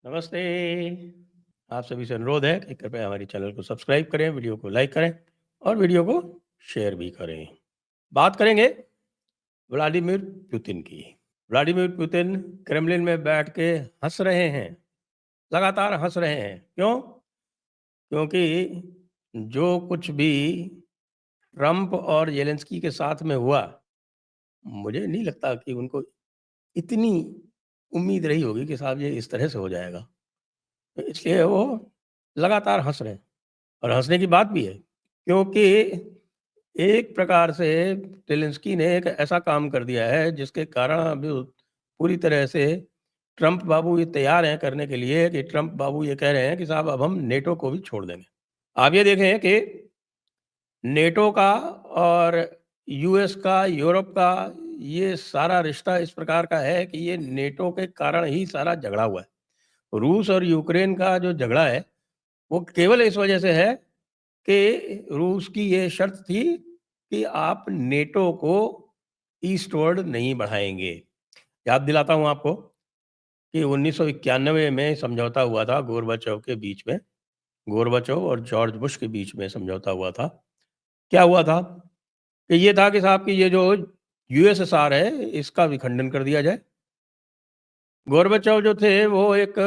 नमस्ते। आप सभी से अनुरोध है कि कृपया हमारे चैनल को सब्सक्राइब करें, वीडियो को लाइक करें और वीडियो को शेयर भी करें। बात करेंगे व्लादिमीर पुतिन की। व्लादिमीर पुतिन क्रेमलिन में बैठ के हंस रहे हैं, लगातार हंस रहे हैं। क्यों? क्योंकि जो कुछ भी ट्रंप और ज़ेलेंस्की के साथ में हुआ, मुझे नहीं लगता कि उनको इतनी उम्मीद रही होगी कि साहब ये इस तरह से हो जाएगा। तो इसलिए वो लगातार हंस रहे हैं और हंसने की बात भी है, क्योंकि एक प्रकार से ज़ेलेंस्की ने एक ऐसा काम कर दिया है जिसके कारण अभी पूरी तरह से ट्रंप बाबू ये तैयार हैं करने के लिए कि ट्रंप बाबू ये कह रहे हैं कि साहब अब हम नेटो को भी छोड़ देंगे। आप ये देखें कि नेटो का और यूएस का, यूरोप का ये सारा रिश्ता इस प्रकार का है कि ये नेटो के कारण ही सारा झगड़ा हुआ है। रूस और यूक्रेन का जो झगड़ा है, वो केवल इस वजह से है कि रूस की ये शर्त थी कि आप नेटो को ईस्टवर्ड नहीं बढ़ाएँगे। याद दिलाता हूँ आपको कि 1991 में समझौता हुआ था गोरबाचोव के बीच में, गोरबाचोव और जॉर्ज बुश के बीच में समझौता हुआ था। क्या हुआ था? कि ये था कि साहब कि ये जो यूएसएसआर है, इसका विखंडन कर दिया जाए। गोरबाचोव जो थे वो एक,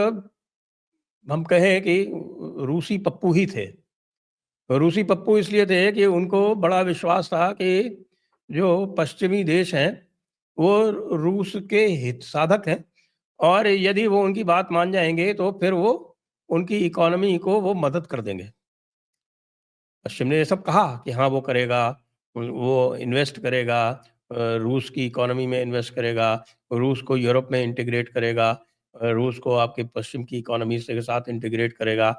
हम कहें कि रूसी पप्पू ही थे। रूसी पप्पू इसलिए थे कि उनको बड़ा विश्वास था कि जो पश्चिमी देश हैं, वो रूस के हित साधक हैं और यदि वो उनकी बात मान जाएँगे तो फिर वो उनकी इकोनॉमी को वो मदद कर देंगे। पश्चिम ने ये सब कहा कि हाँ, वो करेगा, वो इन्वेस्ट करेगा, रूस की इकोनॉमी में इन्वेस्ट करेगा, रूस को यूरोप में इंटीग्रेट करेगा, रूस को आपके पश्चिम की इकोनॉमी से के साथ इंटीग्रेट करेगा।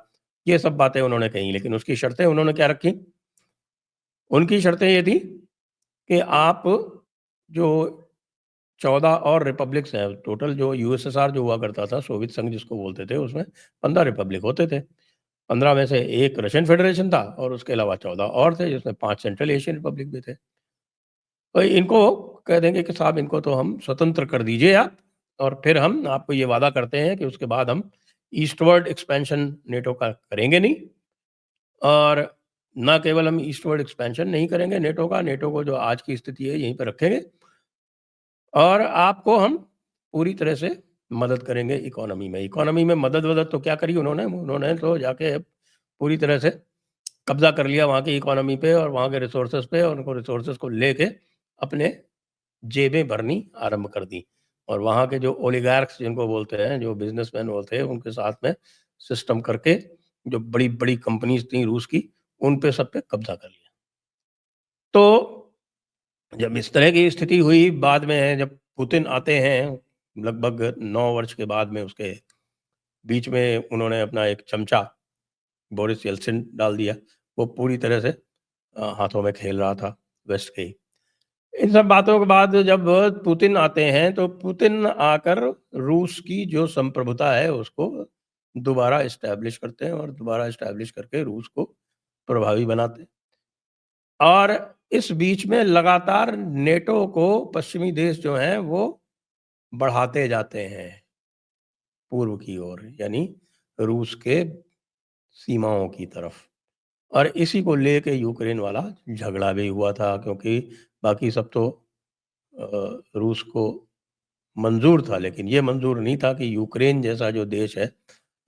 ये सब बातें उन्होंने कही, लेकिन उसकी शर्तें उन्होंने क्या रखी? उनकी शर्तें ये थी कि आप जो 14 और रिपब्लिक्स हैं, टोटल जो यूएसएसआर जो हुआ करता था, सोवियत संघ जिसको बोलते थे, उसमें 15 रिपब्लिक होते थे। 15 में से 1 रशियन फेडरेशन था और उसके अलावा 14 और थे, जिसमें 5 सेंट्रल एशियन रिपब्लिक भी थे। तो इनको कह देंगे कि साहब इनको तो हम स्वतंत्र कर दीजिए आप, और फिर हम आपको ये वादा करते हैं कि उसके बाद हम ईस्टवर्ड एक्सपेंशन नेटो का करेंगे नहीं, और ना केवल हम ईस्टवर्ड एक्सपेंशन नहीं करेंगे नेटो का, नेटो को जो आज की स्थिति है यहीं पे रखेंगे, और आपको हम पूरी तरह से मदद करेंगे इकोनॉमी में। इकोनॉमी में मदद-वदद तो क्या करी उन्होंने? उन्होंने तो जाके पूरी तरह से कब्ज़ा कर लिया वहाँ की इकोनॉमी पे और वहाँ के रिसोर्सेज़ पे, और उनको रिसोर्सेज़ को लेके अपने जेबें भरनी आरंभ कर दी। और वहाँ के जो ओलिगार्क्स जिनको बोलते हैं, जो बिज़नेसमैन होते हैं, उनके साथ में सिस्टम करके जो बड़ी-बड़ी कंपनीज़ थी रूस की, उन पे सब पे कब्ज़ा कर लिया। तो जब इस तरह की स्थिति हुई, बाद में जब पुतिन आते हैं, लगभग 9 वर्ष के बाद में, उसके बीच में उन्होंने अपना एक चमचा बोरिस येल्त्सिन डाल दिया। वो पूरी तरह से हाथों में खेल रहा था वेस्ट के ही। इन सब बातों के बाद जब पुतिन आते हैं, तो पुतिन आकर रूस की जो संप्रभुता है उसको दोबारा एस्टैब्लिश करते हैं और दोबारा एस्टैब्लिश करके रूस को प्रभावी बनाते हैं। और इस बीच में लगातार नेटो को पश्चिमी देश जो हैं वो बढ़ाते जाते हैं पूर्व की ओर, यानी रूस के सीमाओं की तरफ। और इसी को लेके यूक्रेन वाला झगड़ा भी हुआ था, क्योंकि बाकी सब तो रूस को मंज़ूर था, लेकिन ये मंज़ूर नहीं था कि यूक्रेन जैसा जो देश है,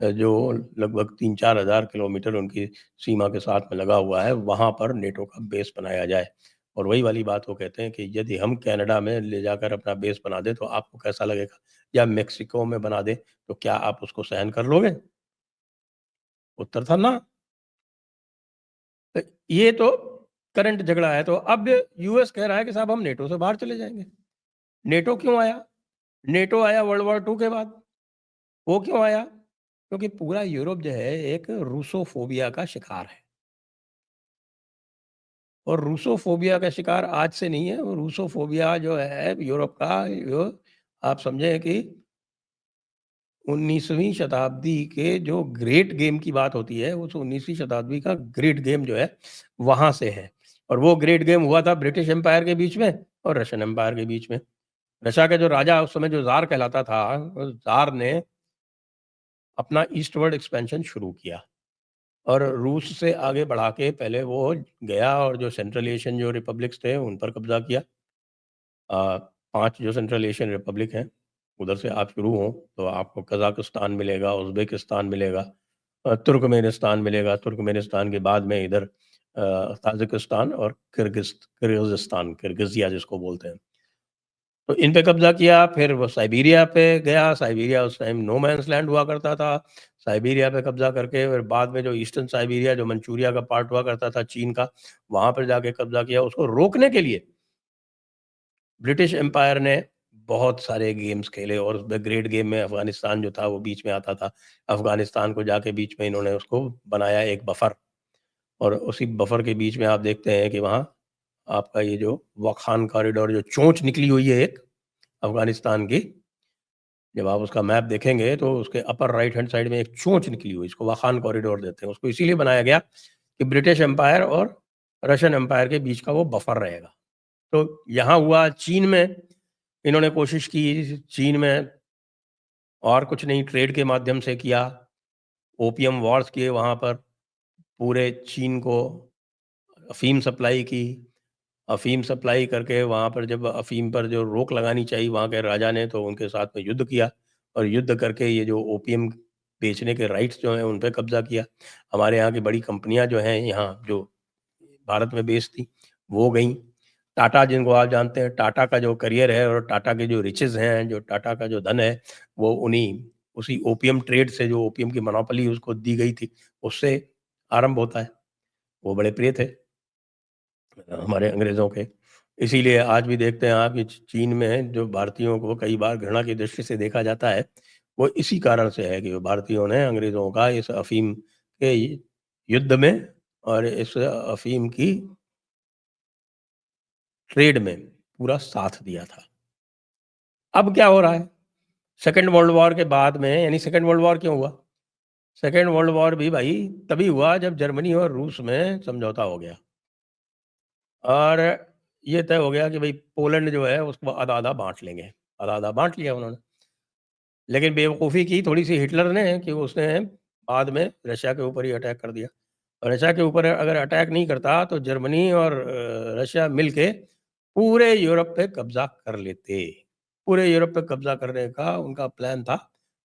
जो लगभग 3-4 हज़ार किलोमीटर उनकी सीमा के साथ में लगा हुआ है, वहाँ पर नेटो का बेस बनाया जाए। और वही वाली बात वो कहते हैं कि यदि हम कनाडा में ले जाकर अपना बेस बना दें, तो आपको कैसा लगेगा? या मेक्सिको में बना दें, तो क्या आप उसको सहन कर लोगे? उत्तर था ना। तो ये तो करंट झगड़ा है। तो अब यूएस कह रहा है कि साहब हम नेटो से बाहर चले जाएँगे। नेटो क्यों आया? नेटो आया वर्ल्ड वॉर 2 के बाद। वो क्यों आया? क्योंकि पूरा यूरोप जो है एक रूसोफोबिया का शिकार है। और रूसोफोबिया का शिकार आज से नहीं है, वो रूसोफोबिया जो है यूरोप का, जो आप समझें कि 19वीं शताब्दी के जो ग्रेट गेम की बात होती है, उस 19वीं शताब्दी का ग्रेट गेम जो है, वहाँ से है। और वो ग्रेट गेम हुआ था ब्रिटिश एम्पायर के बीच में और रशियन एम्पायर के बीच में। रशिया का जो राजा उस समय जो ज़ार कहलाता था, उस ज़ार ने अपना ईस्टवर्ड एक्सपेंशन शुरू किया और रूस से आगे बढ़ा के पहले वो गया और जो सेंट्रल एशियन जो रिपब्लिक्स थे उन पर कब्जा किया। 5 जो सेंट्रल एशियन रिपब्लिक हैं, उधर से आप शुरू हों तो आपको कज़ाकिस्तान मिलेगा, उज़्बेकिस्तान मिलेगा, तुर्कमेनिस्तान मिलेगा, तुर्कमेनिस्तान के बाद में इधर ताजिकिस्तान और किर्गिज़िस्तान, किर्गिज़िया जिसको बोलते हैं। तो इन पे कब्ज़ा किया, फिर वो साइबेरिया पे गया, साइबेरिया उस टाइम नो मैन्स लैंड हुआ करता था। साइबेरिया पे कब्ज़ा करके फिर बाद में जो ईस्टर्न साइबेरिया जो मंचूरिया का पार्ट हुआ करता था चीन का, वहाँ पर जाके कब्ज़ा किया। उसको रोकने के लिए ब्रिटिश एम्पायर ने बहुत सारे गेम्स खेले और उसमें ग्रेट गेम में अफ़गानिस्तान जो था वो बीच में आता था। अफ़गानिस्तान को जाके बीच में इन्होंने उसको बनाया एक बफर और उसी बफर के बीच में आप देखते हैं कि वहाँ आपका ये जो वाखान कॉरिडोर जो चोंच निकली हुई है एक अफ़गानिस्तान की, जब आप उसका मैप देखेंगे तो उसके अपर राइट हैंड साइड में एक चोंच निकली हुई, इसको वाखान कॉरिडोर देते हैं। उसको इसीलिए बनाया गया कि ब्रिटिश एम्पायर और रशियन एम्पायर के बीच का वो बफर रहेगा। तो यहाँ हुआ चीन में इन्होंने कोशिश की, चीन में और कुछ नहीं ट्रेड के माध्यम से किया, ओपियम वॉर्स किए वहाँ पर, पूरे चीन को अफ़ीम सप्लाई की। अफ़ीम सप्लाई करके वहाँ पर जब अफ़ीम पर जो रोक लगानी चाहिए वहाँ के राजा ने तो उनके साथ में युद्ध किया और युद्ध करके ये जो ओपियम बेचने के राइट्स जो हैं उन पे कब्ज़ा किया। हमारे यहाँ की बड़ी कंपनियाँ जो हैं यहाँ जो भारत में बेस्ड थी, वो गईं। टाटा जिनको आप जानते हैं, टाटा का जो करियर है और टाटा के जो रिचेज़ हैं, जो टाटा का जो धन है, वो उसी ओपियम ट्रेड से जो ओपियम की मोनोपोली उसको दी गई थी, उससे आरंभ होता है। वो बड़े प्रिय थे हमारे अंग्रेज़ों के। इसीलिए आज भी देखते हैं आप कि चीन में जो भारतीयों को कई बार घृणा की दृष्टि से देखा जाता है, वो इसी कारण से है कि वो भारतीयों ने अंग्रेज़ों का इस अफ़ीम के युद्ध में और इस अफ़ीम की ट्रेड में पूरा साथ दिया था। अब क्या हो रहा है? सेकंड वर्ल्ड वॉर के बाद में यानी सेकंड वर्ल्ड वॉर क्यों हुआ? सेकंड वर्ल्ड वॉर भी भाई तभी हुआ जब जर्मनी और रूस में समझौता हो गया। और ये तय हो गया कि भई पोलैंड जो है उसको आधा-आधा बाँट लेंगे। आधा-आधा बाँट लिया उन्होंने। लेकिन बेवकूफ़ी की थोड़ी-सी हिटलर ने कि उसने बाद में रशिया के ऊपर ही अटैक कर दिया। और रशिया के ऊपर अगर अटैक नहीं करता तो जर्मनी और रशिया मिलके पूरे यूरोप पे कब्ज़ा कर लेते। पूरे यूरोप पे कब्ज़ा करने का उनका प्लान था।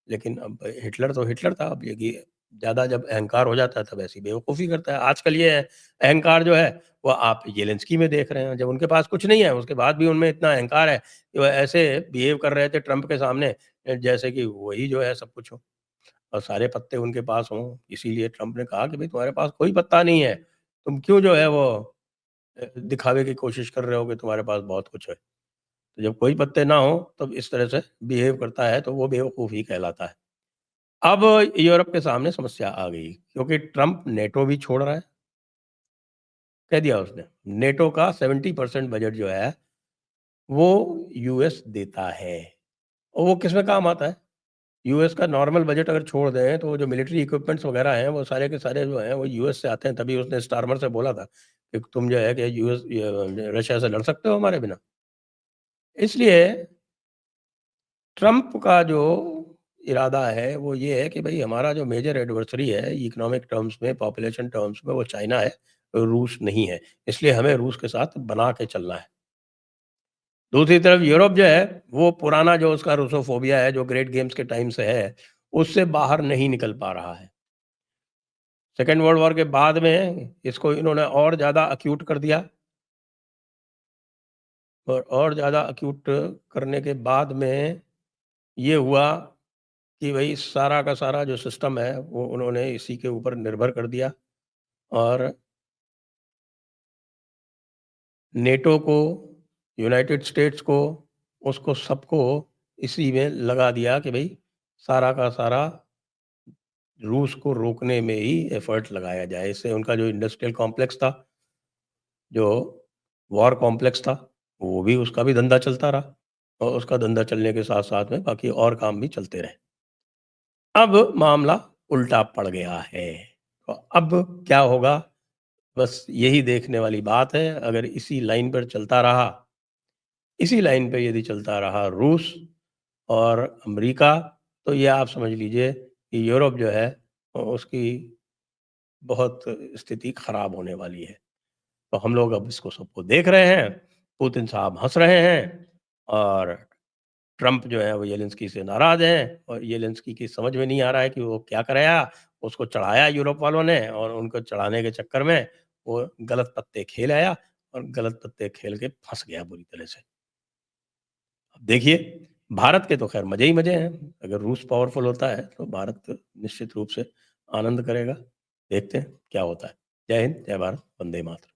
लेकिन अब हिटलर तो हिटलर था। अब ये कि ज़्यादा जब अहंकार हो जाता है तब ऐसी बेवकूफ़ी करता है। आजकल ये अहंकार जो है वो आप ज़ेलेंस्की में देख रहे हैं। जब उनके पास कुछ नहीं है उसके बाद भी उनमें इतना अहंकार है कि वो ऐसे बिहेव कर रहे थे ट्रम्प के सामने जैसे कि वही जो है सब कुछ हो और सारे पत्ते उनके पास हों। इसीलिए ट्रम्प ने कहा कि भई तुम्हारे पास कोई पत्ता नहीं है। तुम क्यों जो है वो दिखावे की कोशिश कर रहे हो कि तुम्हारे पास बहुत कुछ है। तो जब कोई पत्ते ना हो तब इस तरह से बिहेव करता है तो वो बेवकूफ़ी कहलाता है। अब यूरोप के सामने समस्या आ गई क्योंकि ट्रम्प नेटो भी छोड़ रहा है, कह दिया उसने। नेटो का 70% बजट जो है वो यूएस देता है और वो किसमें काम आता है? यूएस का नॉर्मल बजट अगर छोड़ दें तो वो जो मिलिट्री इक्विपमेंट्स वगैरह हैं वो सारे के सारे जो हैं वो यूएस से आते हैं। तभी उसने स्टारमर से बोला था कि तुम जो है कि रशिया से लड़ सकते हो हमारे बिना। इसलिए ट्रम्प का जो इरादा है वो ये है कि भई हमारा जो मेजर एडवर्सरी है इकोनॉमिक टर्म्स में, पॉपुलेशन टर्म्स में वो चाइना है, रूस नहीं है। इसलिए हमें रूस के साथ बना के चलना है। दूसरी तरफ यूरोप जो है वो पुराना जो उसका रूसोफोबिया है जो ग्रेट गेम्स के टाइम से है, उससे बाहर नहीं निकल पा रहा है। सेकंड वर्ल्ड वॉर के बाद में इसको इन्होंने और ज़्यादा एक्यूट कर दिया और ज़्यादा एक्यूट करने के बाद में ये हुआ कि भई सारा का सारा जो सिस्टम है वो उन्होंने इसी के ऊपर निर्भर कर दिया और नेटो को, यूनाइटेड स्टेट्स को, उसको सबको इसी में लगा दिया कि भई सारा का सारा रूस को रोकने में ही एफर्ट लगाया जाए। इससे उनका जो इंडस्ट्रियल कॉम्प्लेक्स था, जो वॉर कॉम्प्लेक्स था, वो भी उसका भी धंधा चलता रहा और उसका धंधा चलने के साथ-साथ में बाकी और काम भी चलते रहे। अब मामला उल्टा पड़ गया है। तो अब क्या होगा? बस यही देखने वाली बात है। अगर इसी लाइन पर चलता रहा, इसी लाइन पे यदि चलता रहा रूस और अमेरिका, तो ये आप समझ लीजिए कि यूरोप जो है उसकी बहुत स्थिति खराब होने वाली है। तो हम लोग अब इसको सबको देख रहे हैं, पुतिन साहब हँस रहे हैं और ट्रम्प जो है वो येलेंस्की से नाराज़ हैं और येलेंस्की की समझ में नहीं आ रहा है कि वो क्या कराया। उसको चढ़ाया यूरोप वालों ने और उनको चढ़ाने के चक्कर में वो गलत पत्ते खेल आया और गलत पत्ते खेल के फँस गया बुरी तरह से। अब देखिए, भारत के तो ख़ैर मज़े ही मज़े हैं। अगर रूस पावरफुल होता है तो भारत निश्चित रूप से आनंद करेगा। देखते हैं क्या होता है। जय हिंद, जय भारत, वंदे मातरम।